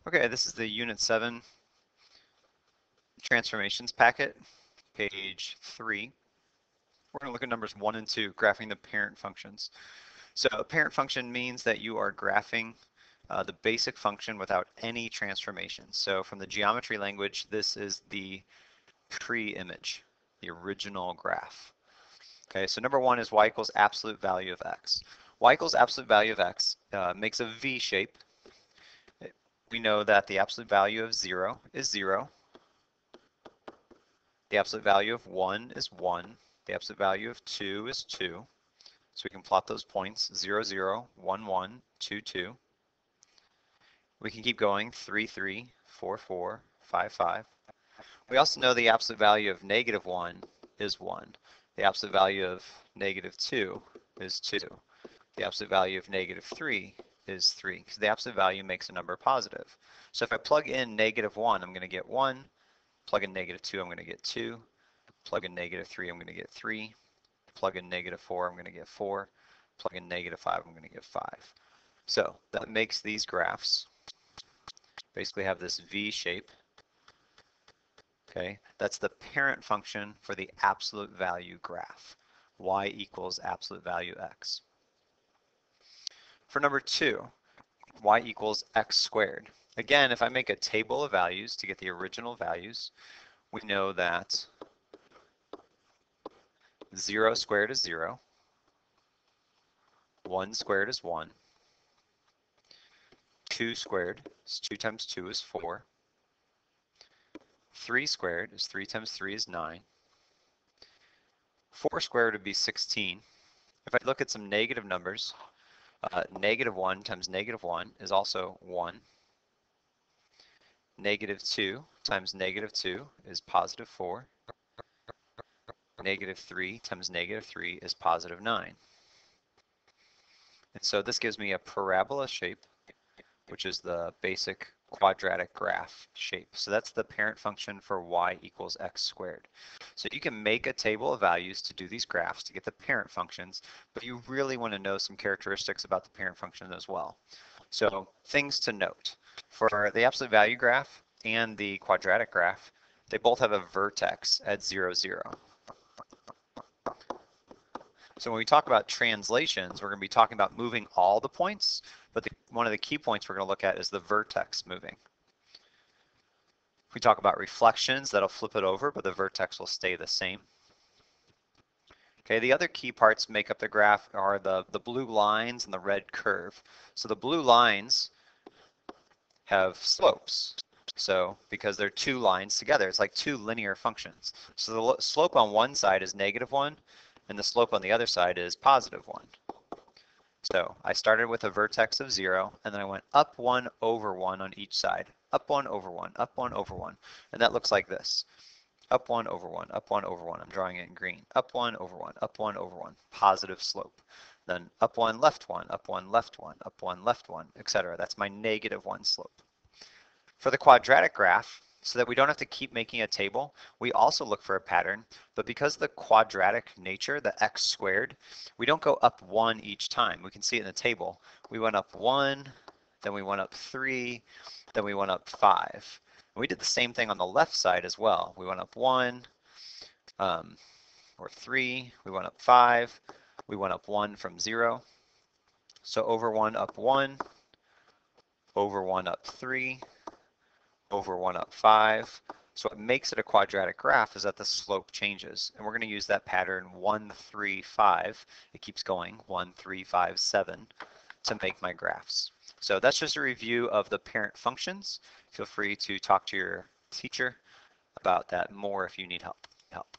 Okay, this is the Unit 7 transformations packet, page 3. We're going to look at numbers 1 and 2, graphing the parent functions. So a parent function means that you are graphing the basic function without any transformations. So from the geometry language, this is the pre-image, the original graph. Okay, so number 1 is y equals absolute value of x. Y equals absolute value of x makes a V shape. We know that the absolute value of 0 is 0. The absolute value of 1 is 1. The absolute value of 2 is 2. So we can plot those points, 0, 0, 1, 1, 2, 2. We can keep going, 3, 3, 4, 4, 5, 5. We also know the absolute value of negative 1 is 1. The absolute value of negative 2 is 2. The absolute value of negative 3 is 3, because the absolute value makes a number positive. So if I plug in negative 1, I'm going to get 1. Plug in negative 2, I'm going to get 2. Plug in negative 3, I'm going to get 3. Plug in negative 4, I'm going to get 4. Plug in negative 5, I'm going to get 5. So that makes these graphs basically have this V shape. Okay, that's the parent function for the absolute value graph. Y equals absolute value x. For number 2, y equals x squared. Again, if I make a table of values to get the original values, we know that 0 squared is 0, 1 squared is 1, 2 squared is 2 times 2 is 4, 3 squared is 3 times 3 is 9, 4 squared would be 16. If I look at some negative numbers, negative 1 times negative 1 is also 1. Negative 2 times negative 2 is positive 4. Negative 3 times negative 3 is positive 9. And so this gives me a parabola shape, which is the basic quadratic graph shape. So that's the parent function for y equals x squared. So you can make a table of values to do these graphs to get the parent functions, but you really want to know some characteristics about the parent function as well. So things to note. For the absolute value graph and the quadratic graph, they both have a vertex at 0, 0. So when we talk about translations, we're going to be talking about moving all the points, but one of the key points we're going to look at is the vertex moving. If we talk about reflections, that'll flip it over, but the vertex will stay the same. Okay, the other key parts make up the graph are the blue lines and the red curve. So the blue lines have slopes. So because they're two lines together, it's like two linear functions. So the slope on one side is negative 1, and the slope on the other side is positive 1. So I started with a vertex of 0, and then I went up 1 over 1 on each side. Up 1 over 1, up 1 over 1. And that looks like this. Up 1 over 1, up 1 over 1. I'm drawing it in green. Up 1 over 1, up 1 over 1. Positive slope. Then up 1, left 1, up 1, left 1, up 1, left 1, etc. That's my negative 1 slope. For the quadratic graph, so that we don't have to keep making a table, we also look for a pattern, but because of the quadratic nature, the x squared, we don't go up 1 each time. We can see it in the table. We went up 1, then we went up 3, then we went up 5. And we did the same thing on the left side as well. We went up 1, or 3, we went up 5, we went up 1 from 0. So over 1 up 1, over 1 up 3, over 1 up 5. So what makes it a quadratic graph is that the slope changes. And we're going to use that pattern 1, 3, 5. It keeps going, 1, 3, 5, 7 to make my graphs. So that's just a review of the parent functions. Feel free to talk to your teacher about that more if you need help.